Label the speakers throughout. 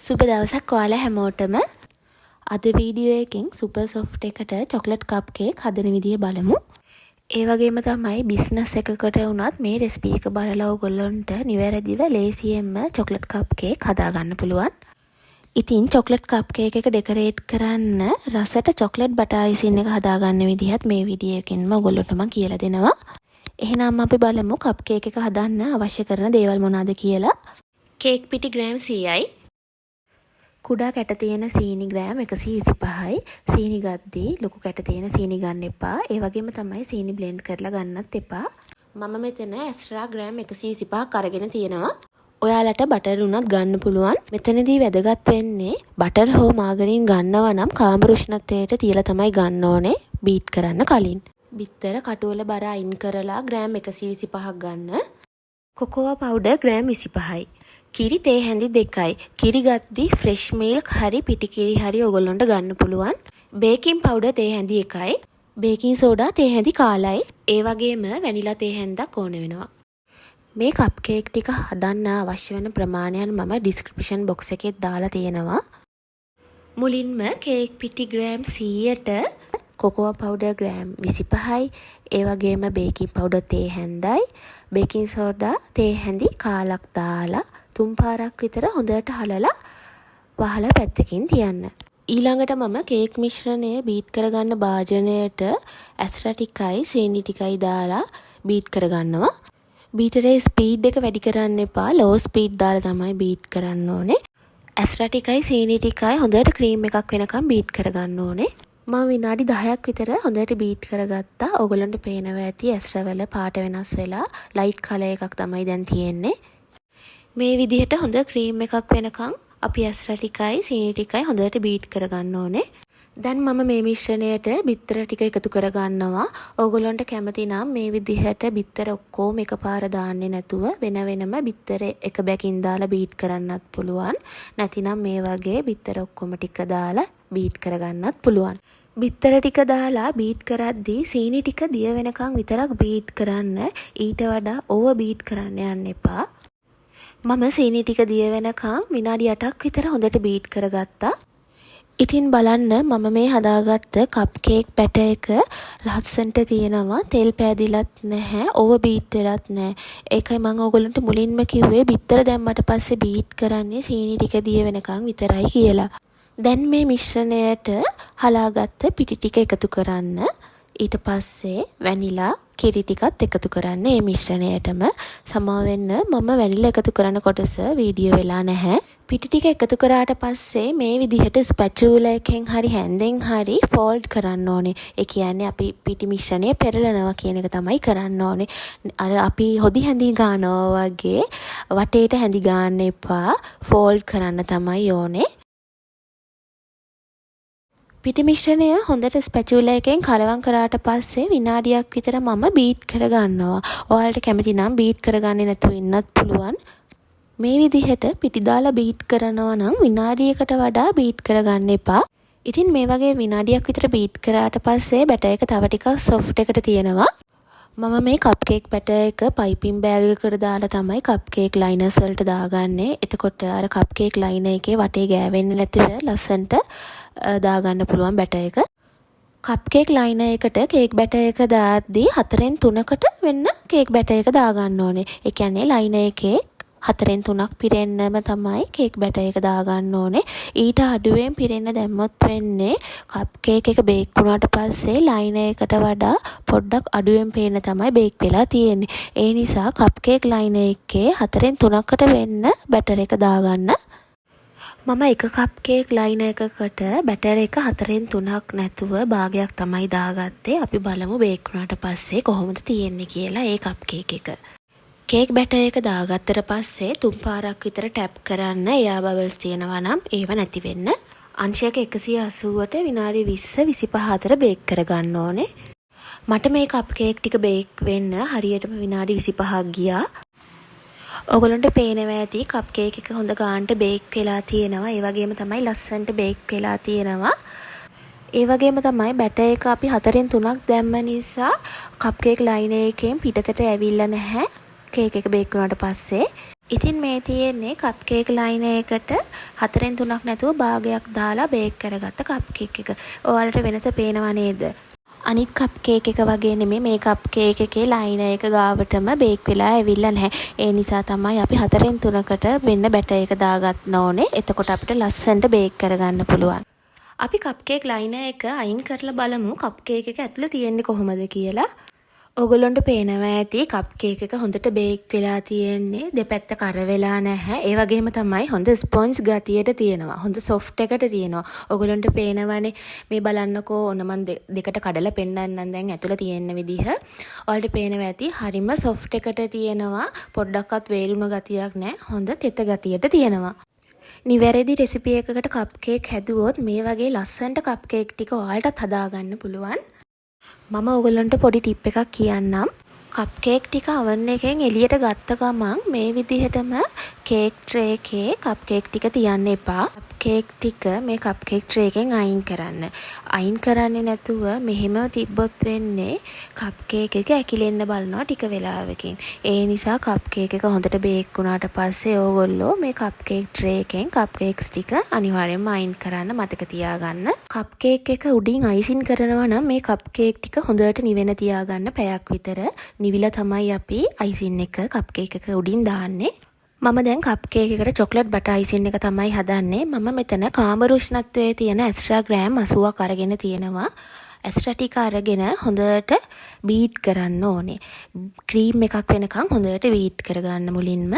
Speaker 1: සුබ දවසක් ඔයාලා හැමෝටම. අද වීඩියෝ එකෙන් සුපර් සොෆ්ට් එකට චොක්ලට් කප් කේක් හදන විදිය බලමු. ඒ වගේම තමයි බිස්නස් එකකට වුණත් මේ රෙසිපි එක බලලා ඔයගොල්ලන්ට නිවැරදිව ලේසියෙන්ම චොක්ලට් කප් කේක් හදා ගන්න පුළුවන්. ඉතින් චොක්ලට් කප් කේක් එක ඩෙකොරේට් කරන්න රසට චොක්ලට් බටර් අයිසින් එක හදා ගන්න විදිහත් මේ වීඩියෝ එකෙන්ම ඔයගොල්ලන්ට මම කියලා දෙනවා. එහෙනම් අපි බලමු කප් කේක් එක හදන්න අවශ්‍ය කරන දේවල් මොනවාද කියලා. කේක් පිටි ග්‍රෑම් 100යි. කුඩා කැට තියෙන සීනි ග්‍රෑම් 125යි. සීනි ගද්දී ලොකු කැට තියෙන සීනි ගන්න එපා. ඒ වගේම තමයි සීනි බ්ලෙන්ඩ් කරලා ගන්නත් එපා. මම මෙතන එක්ස්ට්‍රා ග්‍රෑම් 125ක් අරගෙන තියෙනවා. ඔයාලට බටර් උනත් ගන්න පුළුවන්. මෙතනදී වැදගත් වෙන්නේ බටර් හෝ මාගරින් ගන්නවා නම් කාමර උෂ්ණත්වයට තියලා තමයි ගන්න ඕනේ බීට් කරන්න කලින්. බිත්තර කටුවල බර අයින් කරලා ග්‍රෑම් 125ක් ගන්න. කොකෝවා පවුඩර් ග්‍රෑම් 25යි. කිරි තේ හැඳි 2යි. කිරි ගද්දී ෆ්‍රෙෂ් මිල්ක් හරි පිටි කිරි හරි ඔයගොල්ලන්ට ගන්න පුළුවන්. බේකින් පවුඩර් තේ හැඳි 1යි. බේකින් සෝඩා තේ හැඳි කාලයි. ඒ වගේම වැනිලා තේ හැන්දක් ඕන වෙනවා. මේ කප් කේක් ටික හදන්න අවශ්‍ය වෙන ප්‍රමාණයන් මම ඩිස්ක්‍රිප්ෂන් බොක්ස් එකේ දාලා තියෙනවා. මුලින්ම කේක් පිටි ග්‍රෑම් 100ට කොකෝවා පවුඩර් ග්‍රෑම් 25යි. ඒ වගේම බේකින් පවුඩර් තේ හැන්දයි. බේකින් සෝඩා තේ හැඳි කාලක් දාලා 3 පාරක් විතර හොඳට හලලා වහලා පැත්තකින් තියන්න. ඊළඟට මම කේක් මිශ්‍රණය බීට් කරගන්න භාජනයට ඇස්ට්‍රා ටිකයි සීනි ටිකයි දාලා බීට් කරගන්නවා. බීටරේ ස්පීඩ් එක වැඩි කරන්න එපා. ලෝ ස්පීඩ් දාලා තමයි බීට් කරන්න ඕනේ. ඇස්ට්‍රා ටිකයි සීනි ටිකයි හොඳට ක්‍රීම් එකක් වෙනකම් බීට් කරගන්න ඕනේ. මම විනාඩි 10ක් විතර හොඳට බීට් කරගත්තා. ඔයගොල්ලන්ට පේනවා ඇති ඇස්ට්‍රා වල පාට වෙනස් වෙලා ලයිට් කලර් එකක් තමයි දැන් තියෙන්නේ. මේ විදිහට හොඳ ක්‍රීම් එකක් වෙනකම් අපි ඇස්ට්‍රා ටිකයි සීනි ටිකයි හොඳට බීට් කරගන්න ඕනේ. දැන් මම මේ මිශ්‍රණයට බිත්තර ටික එකතු කරගන්නවා. ඕගොල්ලන්ට කැමති නම් මේ විදිහට බිත්තර ඔක්කොම එකපාර දාන්නේ නැතුව වෙන වෙනම බිත්තර එක බැකින් දාලා බීට් කරන්නත් පුළුවන්. නැතිනම් මේ වගේ බිත්තර ඔක්කොම ටික දාලා බීට් කරගන්නත් පුළුවන්. බිත්තර ටික දාලා බීට් කරද්දී සීනි ටික දිය වෙනකන් විතරක් බීට් කරන්න. ඊට වඩා ඕවර් බීට් කරන්න යන්න එපා. මම සීනි ටික දිය වෙනකම් විනාඩි 8ක් විතර හොඳට බීට් කරගත්තා. ඉතින් බලන්න මම මේ හදාගත්ත කප් කේක් බැටර් එක ලස්සනට තියෙනවා. තෙල් පෑදිලත් නැහැ, ඕවර් බීට් වෙලත් නැහැ. ඒකයි මම ඕගොල්ලන්ට මුලින්ම කිව්වේ බිත්තර දැම්මට පස්සේ බීට් කරන්නේ සීනි ටික දිය වෙනකම් විතරයි කියලා. දැන් මේ මිශ්‍රණයට හලාගත්ත පිටි ටික එකතු කරන්න. ඊට පස්සේ වැනිලා කිරි ටිකත් එකතු කරන්න මේ මිශ්‍රණයටම. සමා වෙන්න මම වැනිලා එකතු කරන කොටස වීඩියෝ වෙලා නැහැ. පිටි ටික එකතු කරාට පස්සේ මේ විදිහට ස්පැචුලා එකෙන් හරි හැන්දෙන් හරි ෆෝල්ඩ් කරන්න ඕනේ. ඒ කියන්නේ අපි පිටි මිශ්‍රණය පෙරලනවා කියන එක තමයි කරන්න ඕනේ. අර අපි හොදි හැඳි ගන්නවා වගේ වටේට හැඳි ගන්න එපා. ෆෝල්ඩ් කරන්න තමයි ඕනේ. පිටි මිශ්‍රණය හොඳට ස්පැචුලා එකෙන් කලවම් කරාට පස්සේ විනාඩියක් විතර මම බීට් කරගන්නවා. ඔයාලට කැමති නම් බීට් කරගන්නේ නැතුව ඉන්නත් පුළුවන්. මේ විදිහට පිටි දාලා බීට් කරනවා නම් විනාඩියකට වඩා බීට් කරගන්න එපා. ඉතින් මේ වගේ විනාඩියක් විතර බීට් කරාට පස්සේ බැටර් එක තව ටිකක් සොෆ්ට් එකට තියෙනවා. මම මේ කප් කේක් බැටර් එක පයිපින් බෑග් එකකට දාලා තමයි කප් කේක් ලයිනර්ස් වලට දාගන්නේ. එතකොට අර කප් කේක් ලයිනර් එකේ වටේ ගෑවෙන්නේ නැතිව ලස්සනට දාගන්න පුළුවන් බැටර් එක. කප් කේක් ලයිනර් එකට කේක් බැටර් එක දාද්දී 4න් 3කට වෙන්න කේක් බැටර් එක දාගන්න ඕනේ. ඒ කියන්නේ ලයිනර් එකේ 4න් 3ක් පිරෙන්නම තමයි කේක් බැටර් එක දාගන්න ඕනේ. ඊට අඩුවෙන් පිරෙන්න දැම්මොත් වෙන්නේ කප් කේක් එක බේක් වුණාට පස්සේ ලයිනර් එකට වඩා පොඩ්ඩක් අඩුවෙන් පේන්න තමයි බේක් වෙලා තියෙන්නේ. ඒ නිසා කප් කේක් ලයිනර් එකේ 4න් 3කට වෙන්න බැටර් එක දාගන්න. මම එක කප් කේක් ලයිනර් එකකට බැටර් එක 4න් 3ක් නැතුව භාගයක් තමයි දාගත්තේ. අපි බලමු බේක් වුණාට පස්සේ කොහොමද තියෙන්නේ කියලා ඒ කප් කේක් එක. කේක් බැටර් එක දාගත්තට පස්සේ 3 පාරක් විතර ටැප් කරන්න. එයා බබල්ස් තියෙනවා නම් ඒව නැති වෙන්න. අංශයක 180ට විනාඩි 20-25 අතර බේක් කරගන්න ඕනේ. මට මේ කප් කේක් ටික බේක් වෙන්න හරියටම විනාඩි 25ක් ගියා. ඔයගොල්ලන්ට පේනවා ඇති කප් කේක් එක හොඳ ගානට බේක් වෙලා තියෙනවා. ඒ වගේම තමයි ලස්සනට බේක් වෙලා තියෙනවා. ඒ වගේම තමයි බැටර් එක අපි 4න් 3ක් දැම්ම නිසා කප් කේක් ලයිනර් එකෙන් පිටතට ඇවිල්ලා නැහැ. කේක් එක බේක් වුණාට පස්සේ ඉතින් මේ තියෙන්නේ කප් කේක් ලයින් එකට 4න් 3ක් නැතුව භාගයක් දාලා බේක් කරගත්ත කප් කේක් එක. ඔයාලට වෙනස පේනව නේද? අනිත් කප් කේක් එක වගේ නෙමෙයි මේ කප් කේක් එකේ ලයින් එක ගාවටම බේක් වෙලා ඇවිල්ලා නැහැ. ඒ නිසා තමයි අපි 4න් 3කට වෙන්න බැටර් එක දාගන්න ඕනේ. එතකොට අපිට ලස්සනට බේක් කරගන්න පුළුවන්. අපි කප් කේක් ලයින් එක අයින් කරලා බලමු කප් කේක් එක ඇතුළේ තියෙන්නේ කොහොමද කියලා. ඔයගොල්ලන්ට පේනවා ඇති කප් කේක් එක හොඳට බේක් වෙලා තියෙන්නේ. දෙපැත්ත කර වෙලා නැහැ. ඒ වගේම තමයි හොඳ ස්පොන්ජ් ගතියට තියෙනවා. හොඳ සොෆ්ට් එකට තියෙනවා. ඔයගොල්ලන්ට පේනවනේ මේ බලන්නකෝ ඔන්න මම දෙකට කඩලා පෙන්නන්නම් දැන් ඇතුළේ තියෙන විදිහ. ඔයාලට පේනවා ඇති හරිම සොෆ්ට් එකට තියෙනවා. පොඩ්ඩක්වත් වේලුණු ගතියක් නැහැ. හොඳ තෙත ගතියට තියෙනවා. නිවැරදි රෙසිපි එකකට කප් කේක් හැදුවොත් මේ වගේ ලස්සනට කප් කේක් ටික ඔයාලටත් හදාගන්න පුළුවන්. මම ඔයගොල්ලන්ට පොඩි ටිප් එකක් කියන්නම්. කප් කේක් ටික oven එකෙන් එළියට ගත්ත ගමන් මේ විදිහටම කේක් ට්‍රේ එකේ කප් කේක් ටික තියන්න එපා. කප් කේක් ටික මේ කප් කේක් ට්‍රේ එකෙන් අයින් කරන්න. අයින් කරන්නේ නැතුව මෙහෙම තිබ්බොත් වෙන්නේ කප් කේක් එක ඇකිලෙන්න බලනවා ටික වෙලාවකින්. ඒ නිසා කප් කේක් එක හොඳට බේක් වුණාට පස්සේ ඕගොල්ලෝ මේ කප් කේක් ට්‍රේ එකෙන් කප් කේක්ස් ටික අනිවාර්යෙන්ම අයින් කරන්න මතක තියාගන්න. කප් කේක් එක උඩින් අයිසින් කරනවා නම් මේ කප් කේක් ටික හොඳට නිවෙන තියාගන්න පැයක් විතර. නිවිලා තමයි අපි අයිසින් එක කප් කේක් එක උඩින් දාන්නේ. මම දැන් කප් කේක් එකට චොක්ලට් බටර් අයිසින් එක තමයි හදන්නේ. මම මෙතන කාමර උෂ්ණත්වයේ තියෙන එක්ස්ට්‍රා ග්‍රෑම් 80ක් අරගෙන තියෙනවා. එක්ස්ට්‍රා ටික අරගෙන හොඳට බීට් කරන්න ඕනේ. ක්‍රීම් එකක් වෙනකන් හොඳට බීට් කරගන්න මුලින්ම.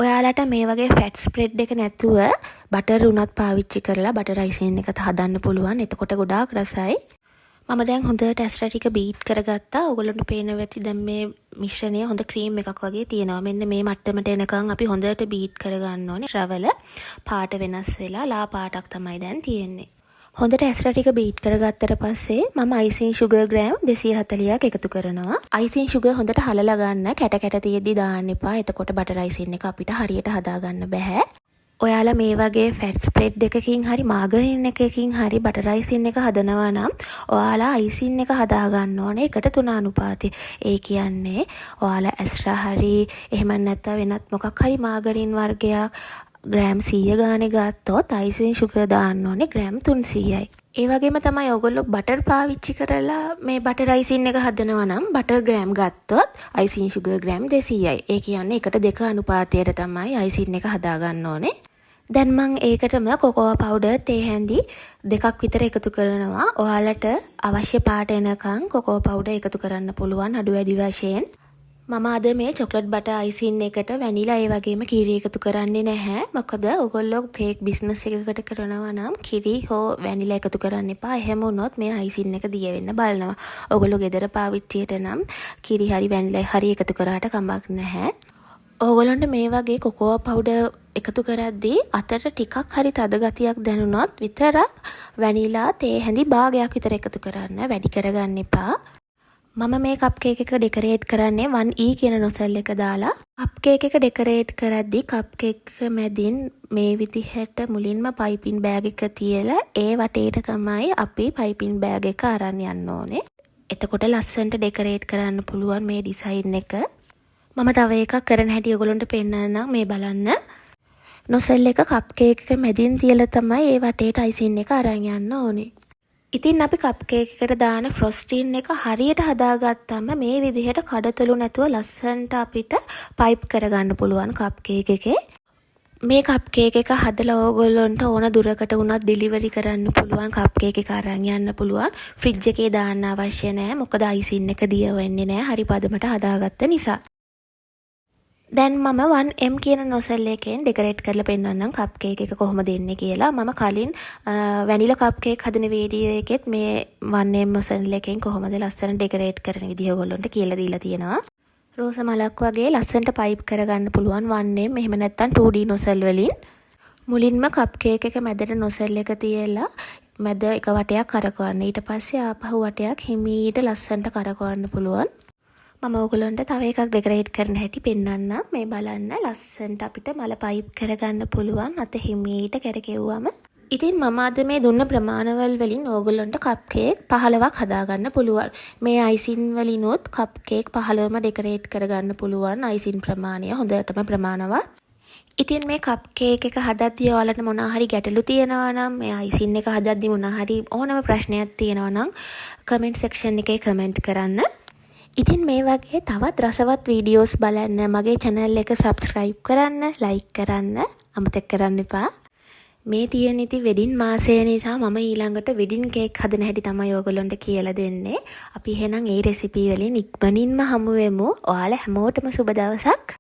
Speaker 1: ඔයාලට මේ වගේ ෆැට් ස්ප්‍රෙඩ් එක නැතුව බටර් උනත් පාවිච්චි කරලා බටර් අයිසින් එක හදන්න පුළුවන්. එතකොට ගොඩාක් රසයි. මම දැන් හොඳට ඇස්ට්‍රා ටික බීට් කරගත්තා. ඔයගොල්ලන්ට පේනවා ඇති දැන් මේ මිශ්‍රණය හොඳ ක්‍රීම් එකක් වගේ තියෙනවා. මෙන්න මේ මට්ටමට එනකන් අපි හොඳට බීට් කරගන්න ඕනේ. රවල පාට වෙනස් වෙලා ලා පාටක් තමයි දැන් තියෙන්නේ. හොඳට ඇස්ට්‍රා ටික බීට් කරගත්තට පස්සේ මම අයිසින් සුගර් ග්‍රෑම් 240ක් එකතු කරනවා. අයිසින් සුගර් හොඳට හලලා ගන්න. කැට කැට තියෙද්දි දාන්න එපා. එතකොට බටර් අයිසින් එක අපිට හරියට හදාගන්න බෑ. ඔයාලා මේ වගේ ෆැට් ස්ප්‍රෙඩ් එකකින් හරි මාගරින් එකකින් හරි බටර් අයිසින් එක හදනවා නම් ඔයාලා අයිසින් එක හදා ගන්න ඕනේ 1:3 අනුපාතය. ඒ කියන්නේ ඔයාලා ඇස්ට්‍රා හරි එහෙම නැත්නම් වෙනත් මොකක් හරි මාගරින් වර්ගයක් ග්‍රෑම් 100 ගානේ ගත්තොත් අයිසින් සුගර් දාන්න ඕනේ ග්‍රෑම් 300යි. ඒ වගේම තමයි ඔයගොල්ලෝ බටර් පාවිච්චි කරලා මේ බටර් අයිසින් එක හදනවා නම් බටර් ග්‍රෑම් ගත්තොත් අයිසින් සුගර් ග්‍රෑම් 200යි. ඒ කියන්නේ 1:2 අනුපාතයට තමයි අයිසින් එක හදා ගන්න ඕනේ. දැන් මම ඒකටම කොකෝවා පවුඩර් තේ හැඳි 2ක් විතර එකතු කරනවා. ඔයාලට අවශ්‍ය පාට එනකන් කොකෝවා පවුඩර් එකතු කරන්න පුළුවන් අඩු වැඩි වශයෙන්. මම අද මේ චොක්ලට් බටර් අයිසින් එකට වැනිලා ඒ වගේම කිරි එකතු කරන්නේ නැහැ. මොකද ඔයගොල්ලෝ කේක් බිස්නස් එකකට කරනවා නම් කිරි හෝ වැනිලා එකතු කරන්න එපා. එහෙම වුණොත් මේ අයිසින් එක දිය වෙන්න බලනවා. ඔයගොල්ලෝ ගෙදර පාවිච්චියට නම් කිරි හරි වැනිලා හරි එකතු කරාට කමක් නැහැ. ඕගොල්ලන්ට මේ වගේ කොකෝවා පවුඩර් එකතු කරද්දී අතට ටිකක් හරි තද ගතියක් දැනුණොත් විතරක් වැනිලා තේ හැඳි භාගයක් විතර එකතු කරන්න. වැඩි කරගන්න එපා. මම මේ කප් කේක් එක ඩෙකරේට් කරන්නේ 1E කියන නොසල් එක දාලා. කප් කේක් එක ඩෙකරේට් කරද්දී කප් කේක් එක මැදින් මේ විදිහට මුලින්ම පයිපින් බෑග් එක තියලා ඒ වටේට තමයි අපි පයිපින් බෑග් එක අරන් යන්න ඕනේ. එතකොට ලස්සනට ඩෙකරේට් කරන්න පුළුවන් මේ ඩිසයින් එක. මම තව එකක් කරන හැටි ඔයගොල්ලන්ට පෙන්නන්නම්. මේ බලන්න. නොසල් එක කප් කේක් එක මැදින් තියලා තමයි ඒ වටේට අයිසින් එක අරන් යන්න ඕනේ. ඉතින් අපි කප් කේක් එකට දාන ෆ්‍රොස්ටින් එක හරියට හදාගත්තම මේ විදිහට කඩතොළු නැතුව ලස්සනට අපිට පයිප් කරගන්න පුළුවන් කප් කේක් එකේ. මේ කප් කේක් එක හදලා ඕගොල්ලන්ට ඕන දුරකට වුණත් ඩෙලිවරි කරන්න පුළුවන්. කප් කේක් එක අරන් යන්න පුළුවන්. ෆ්‍රිජ් එකේ දාන්න අවශ්‍ය නැහැ. මොකද අයිසින් එක දිය වෙන්නේ නැහැ. හරි පදමට හදාගත්ත නිසා. දැන් මම 1M කියන නොසල් එකෙන් ඩෙකරේට් කරලා පෙන්නන්නම් කප් කේක් එක කොහොමද දෙන්නේ කියලා. මම කලින් වැනිලා කප් කේක් හදන වීඩියෝ එකෙත් මේ 1M නොසල් එකෙන් කොහොමද ලස්සන ඩෙකරේට් කරන විදිහ ඔයගොල්ලන්ට කියලා දීලා තියෙනවා. රෝස මලක් වගේ ලස්සනට පයිප් කරගන්න පුළුවන් 1M. එහෙම නැත්නම් 2D නොසල් වලින්. මුලින්ම කප් කේක් එක මැදට නොසල් එක තියලා මැද එක වටයක් කරකවන්න. ඊට පස්සේ ආපහු වටයක් හිමීට ලස්සනට කරකවන්න පුළුවන්. මම ඔයගොල්ලන්ට තව එකක් ඩෙකරේට් කරන හැටි පෙන්නන්නම්. මේ බලන්න ලස්සනට අපිට මල පයිප් කරගන්න පුළුවන්. අත හිමීට කරකෙව්වම ඉතින් මම අද මේ දුන්න ප්‍රමාණවල් වලින් ඕගොල්ලන්ට කප් කේක් 15ක් හදාගන්න පුළුවන්. මේ අයිසින් වලිනුත් කප් කේක් 15ම ඩෙකරේට් කරගන්න පුළුවන් අයිසින් ප්‍රමාණය හොඳටම ප්‍රමාණවත්. ඉතින් මේ කප් කේක් එක හදද්දී ඔයාලට මොනවා හරි ගැටලු තියෙනවා නම් මේ අයිසින් එක හදද්දී මොනවා හරි ඕනම ප්‍රශ්නයක් තියෙනවා නම් කමෙන්ට් සෙක්ෂන් එකේ කමෙන්ට් කරන්න. ඉතින් මේ වගේ තවත් රසවත් වීඩියෝස් බලන්න මගේ channel එක subscribe කරන්න, like කරන්න අමතක කරන්න එපා. මේ තියෙන ඉති වෙඩින් මාසය නිසා මම ඊළඟට වෙඩින් කේක් හදන හැටි තමයි ඔයගොල්ලන්ට කියලා දෙන්නේ. අපි එහෙනම් ඒ රෙසිපි වලින් ඉක්මනින්ම හමු වෙමු. ඔයාලා හැමෝටම සුබ දවසක්.